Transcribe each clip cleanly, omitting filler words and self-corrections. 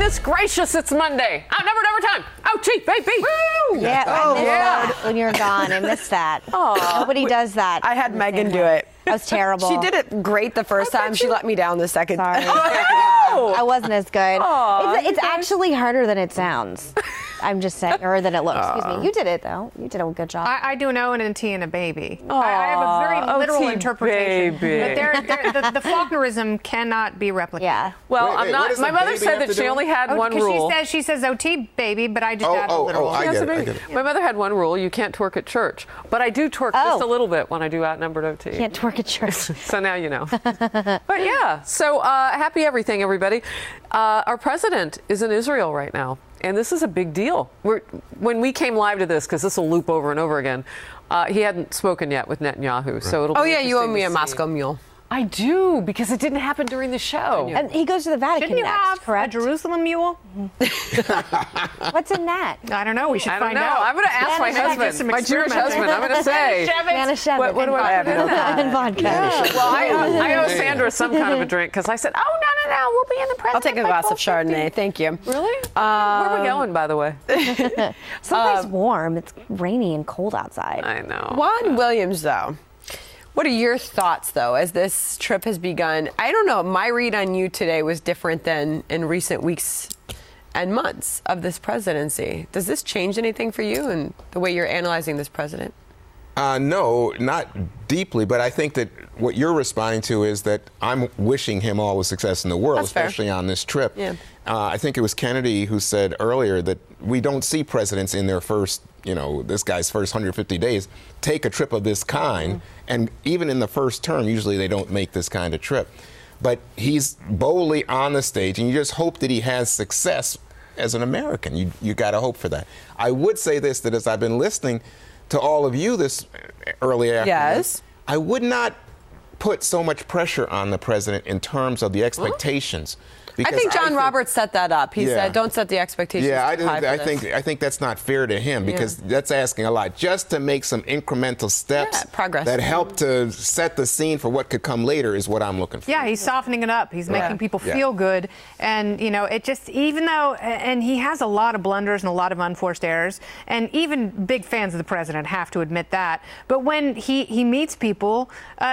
goodness gracious, it's Monday. Outnumbered overtime. Ouchie, baby. Woo! Yeah, I missed that when you're gone. I missed that. Nobody does that. I had Meghan do it. That was terrible. She did it great the first time. She let me down the second. Sorry. I wasn't as good. It's actually harder than it sounds. I'm just saying, or than it looks. Excuse me. You did it, though. You did a good job. I do an O and a T and a baby. I have a very literal interpretation. Baby. But the Faulknerism cannot be replicated. Yeah. Well, Wait, I'm not. My mother said that she only had one rule. She says OT baby, but I just add a literal. I get it. My mother had one rule: you can't twerk at church. But I do twerk just a little bit when I do outnumbered OT. Can't twerk at church. So now you know. But yeah, so happy everything, everybody. Our president is in Israel right now, and this is a big deal. When we came live to this, because this will loop over and over again, he hadn't spoken yet with Netanyahu, so it'll. Oh be yeah, you owe interesting me to a see. Moscow mule. I do, because it didn't happen during the show. And he goes to the Vatican Shouldn't you next, have correct? a Jerusalem mule? What's in that? I don't know. We should I don't find know. out. I'm going to ask my husband, my Jewish husband. I'm going to say, Manischewitz. what do I put in that? And vodka. Well, I owe Sandra some kind of a drink because I said, oh, no, we'll be in the president. I'll take a glass of Chardonnay. Thank you. Really? Where are we going, by the way? Someplace warm. It's rainy and cold outside. I know. Juan Williams, though. What are your thoughts, though, as this trip has begun? I don't know. My read on you today was different than in recent weeks and months of this presidency. Does this change anything for you and the way you're analyzing this president? No, not deeply, but I think that what you're responding to is that I'm wishing him all the success in the world, That's fair. especially on this trip. Yeah. I think it was Kennedy who said earlier that we don't see presidents in their first, this guy's first 150 days take a trip of this kind. And even in the first term, usually they don't make this kind of trip. But he's boldly on the stage, and you just hope that he has success as an American. You got to hope for that. I would say this, that as I've been listening to all of you this early afternoon, Yes. I would not put so much pressure on the president in terms of the expectations. I think John Roberts set that up. He said, "Don't set the expectations." Yeah, too high for this." I think that's not fair to him because that's asking a lot. Just to make some incremental steps, progress that help to set the scene for what could come later is what I'm looking for. Yeah, he's softening it up. He's making people feel good. And, it just, even though, and he has a lot of blunders and a lot of unforced errors, and even big fans of the president have to admit that. But when he meets people,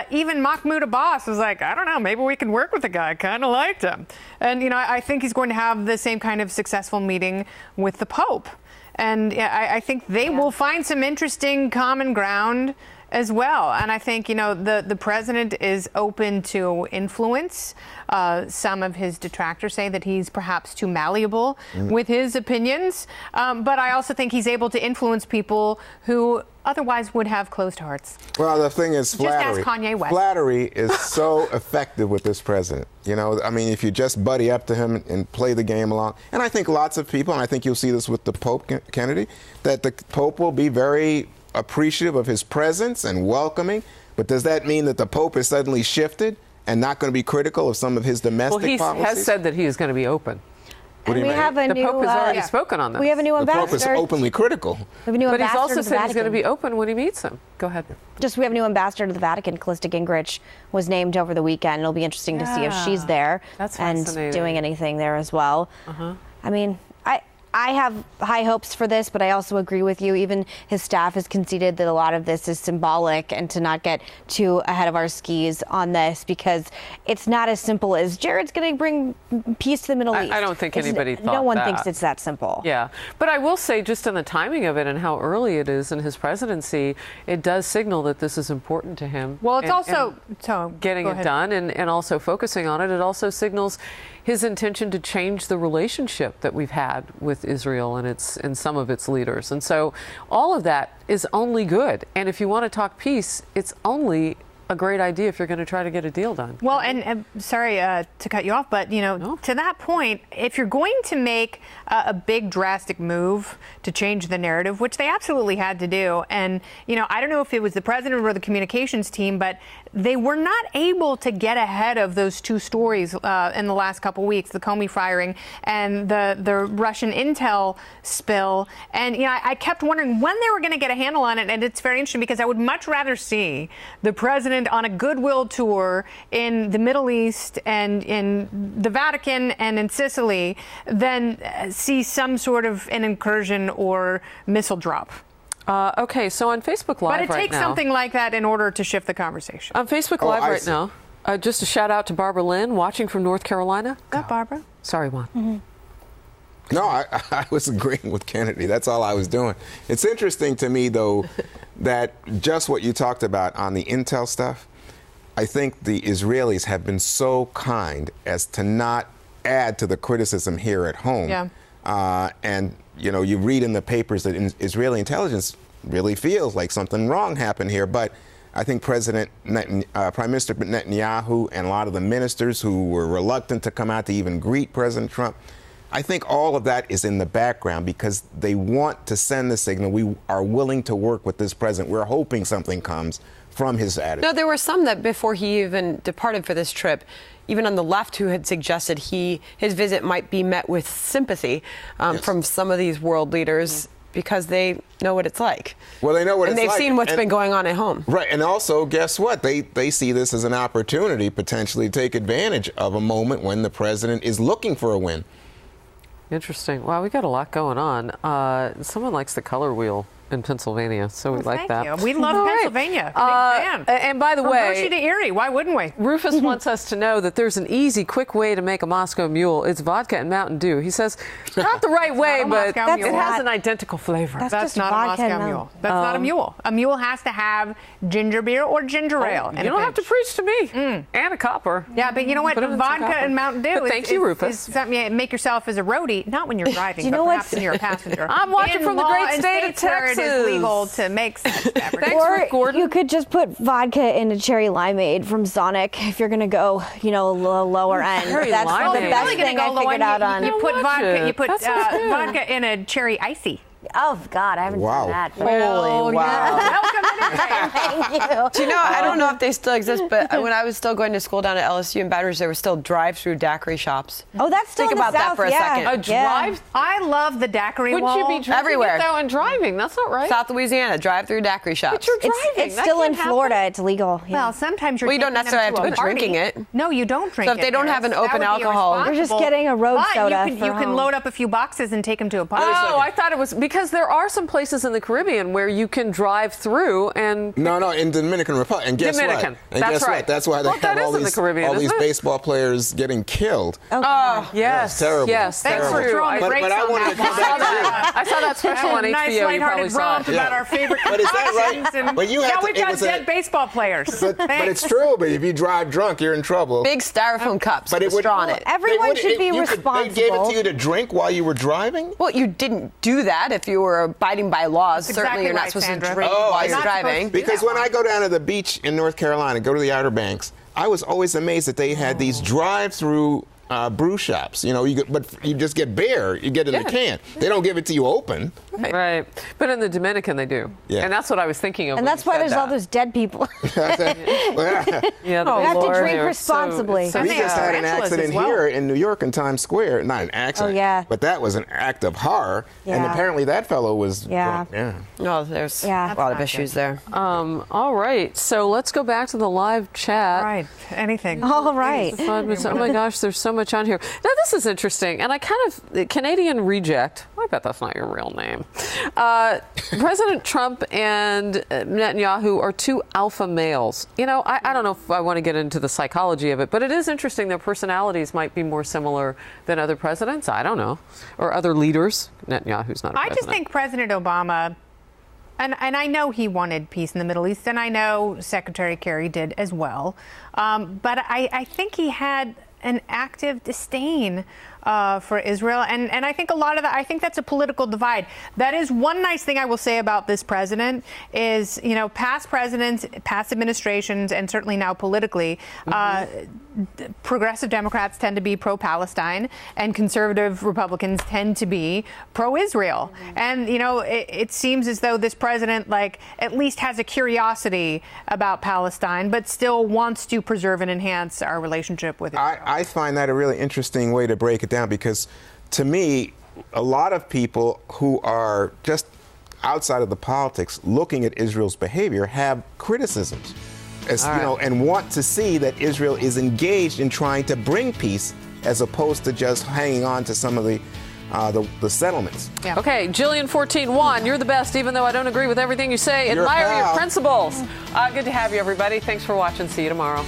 even Mahmoud Abbas was like, I don't know, maybe we can work with the guy. I kind of liked him. And, I think he's going to have the same kind of successful meeting with the Pope. And I think they will find some interesting common ground as well. And I think, the president is open to influence. Some of his detractors say that he's perhaps too malleable with his opinions. But I also think he's able to influence people who otherwise would have closed hearts. Well, the thing is, flattery. Just ask Kanye West. Flattery is so effective with this president. If you just buddy up to him and play the game along. And I think lots of people, and I think you'll see this with the Pope, Kennedy, that the Pope will be very appreciative of his presence and welcoming. But does that mean that the Pope has suddenly shifted and not going to be critical of some of his domestic policies? He has said that he is going to be open. What do you mean? The Pope has already spoken on this. We have a new The Pope ambassador. is openly critical. We have a new But he's ambassador also to the said he's going to be Vatican. open when he meets him. Go ahead. We have a new ambassador to the Vatican. Callista Gingrich was named over the weekend. It'll be interesting to see if she's there That's and fascinating. doing anything there as well. I mean, I have high hopes for this, but I also agree with you. Even his staff has conceded that a lot of this is symbolic and to not get too ahead of our skis on this because it's not as simple as Jared's going to bring peace to the Middle East. I don't think anybody thought No one that. thinks it's that simple. Yeah. But I will say, just on the timing of it and how early it is in his presidency, it does signal that this is important to him. Well, it's And- also and getting go it ahead. done and also focusing on it. It also signals his intention to change the relationship that we've had with Israel and some of its leaders. And so all of that is only good. And if you want to talk peace, it's only a great idea if you're going to try to get a deal done. Well, and sorry to cut you off, but, to that point, if you're going to make a big drastic move to change the narrative, which they absolutely had to do, and, I don't know if it was the president or the communications team, but they were not able to get ahead of those two stories in the last couple weeks, the Comey firing and the Russian intel spill. And I kept wondering when they were going to get a handle on it. And it's very interesting because I would much rather see the president on a goodwill tour in the Middle East and in the Vatican and in Sicily than see some sort of an incursion or missile drop. Okay, so on Facebook Live right now. But it takes something like that in order to shift the conversation. On Facebook Live right now, just a shout out to Barbara Lynn, watching from North Carolina. Barbara. Sorry, Juan. Mm-hmm. No, I was agreeing with Kennedy. That's all I was doing. It's interesting to me, though, that just what you talked about on the intel stuff, I think the Israelis have been so kind as to not add to the criticism here at home. Yeah. And you read in the papers that Israeli intelligence really feels like something wrong happened here. But I think Prime Minister Netanyahu and a lot of the ministers who were reluctant to come out to even greet President Trump, I think all of that is in the background because they want to send the signal we are willing to work with this president. We're hoping something comes from his attitude. No, there were some that before he even departed for this trip, even on the left, who had suggested his visit might be met with sympathy from some of these world leaders because they know what it's like. Well, they know what it's like. And they've seen what's been going on at home. Right. And also, guess what? They see this as an opportunity potentially to take advantage of a moment when the president is looking for a win. Interesting. Wow, we got a lot going on. Someone likes the color wheel in Pennsylvania, so we like that. Thank you. We love Pennsylvania. Big fan. And by the From way, Hershey to Erie, why wouldn't we? Rufus wants us to know that there's an easy, quick way to make a Moscow Mule. It's vodka and Mountain Dew. He says, not the right way, but it has an identical flavor. That's not a Moscow Mule. That's not a mule. A mule has to have ginger beer or ginger ale. You don't have to preach to me. And a copper. Yeah, but you know what? Vodka and Mountain Dew. But thank you, Rufus. Is something you make yourself as a roadie, not when you're driving, but perhaps when you're a passenger. I'm watching from the great state of Texas. Where it is legal to make such beverages. Or Gordon. you could just put vodka in a cherry limeade from Sonic if you're going to go, lower end. Cherry That's limeade. the best Really thing I figured out on. You put vodka. You put That sounds good. vodka in a cherry icy. Oh, God, I haven't done that. Holy wow. Thank you. Do you know, I don't know if they still exist, but when I was still going to school down at LSU in Baton Rouge, there were still drive-through daiquiri shops. Oh, that's still Think in the about that South, for a second. A drive? I love the daiquiri Wouldn't you wall. be drinking Everywhere. it, though, and driving? That's not right. South Louisiana, drive-through daiquiri shops. But you're driving. It's That still in can't happen. Florida. It's legal. Yeah. Well, sometimes you're Well, you don't taking them necessarily to have to a be party. drinking it. No, you don't drink it. So if they don't have an That open would be alcohol- You're just irresponsible. getting a road But soda you for can home. load up a few boxes and take them to a party. Oh, I thought it was because there are some places in the Caribbean where you can drive through and. No, in the Dominican Republic. And guess Dominican. what? And That's guess right. what? That's why they Well, that have is in the Caribbean, all these isn't it? baseball players getting killed. Oh, yes. It's terrible. Yes, Thanks that's for true. throwing But brakes I on wanted to that come back to I saw that special on nice HBO. You probably lighthearted saw romp it. about our favorite But is that right? concussions and- But you have yeah, to- we've it got was a- dead baseball players. But Thanks. it's true. But if you drive drunk, you're in trouble. Big styrofoam cups But with a straw in it. Everyone should be responsible. They gave it to you to drink while you were driving? Well, you didn't do that if you were abiding by laws. That's Certainly, exactly you're not right, supposed Sandra. to drink Oh, while I you're see. driving. Because when I go down to the beach in North Carolina, go to the Outer Banks, I was always amazed that they had these drive-through brew shops. But you just get beer. You get it in a can. They don't give it to you open. Right. But in the Dominican, they do. Yeah. And that's what I was thinking of. And when that's you why said there's that. all those dead people. Yeah, You have to Lord. drink They're responsibly. So, We so just had an tarantulas accident as well. here in New York in Times Square. Not an accident. Oh, yeah. But that was an act of horror. And Yeah. apparently that fellow was Yeah. drunk. Yeah. No, there's Yeah. a lot of not issues there. all right. So let's go back to the live chat. Right. Anything. All right. 5 minutes. Oh my gosh, there's so much on here. Now this is interesting, and I kind of Canadian Reject. I bet that's not your real name. President Trump and Netanyahu are two alpha males. I don't know if I want to get into the psychology of it, but it is interesting. Their personalities might be more similar than other presidents. I don't know, or other leaders. Netanyahu's not a I president. just think President Obama, and I know he wanted peace in the Middle East, and I know Secretary Kerry did as well. But I think he had an active disdain for Israel, and I think a lot of that, I think that's a political divide. That is one nice thing I will say about this president is, past presidents, past administrations, and certainly now politically, progressive Democrats tend to be pro-Palestine, and conservative Republicans tend to be pro-Israel. And it seems as though this president, at least has a curiosity about Palestine, but still wants to preserve and enhance our relationship with Israel. I find that a really interesting way to break it down, because to me, a lot of people who are just outside of the politics looking at Israel's behavior have criticisms, and want to see that Israel is engaged in trying to bring peace as opposed to just hanging on to some of the settlements. Yeah. Okay, Jillian 14-1, you're the best, even though I don't agree with everything you say. Admire your principles. Good to have you, everybody. Thanks for watching. See you tomorrow.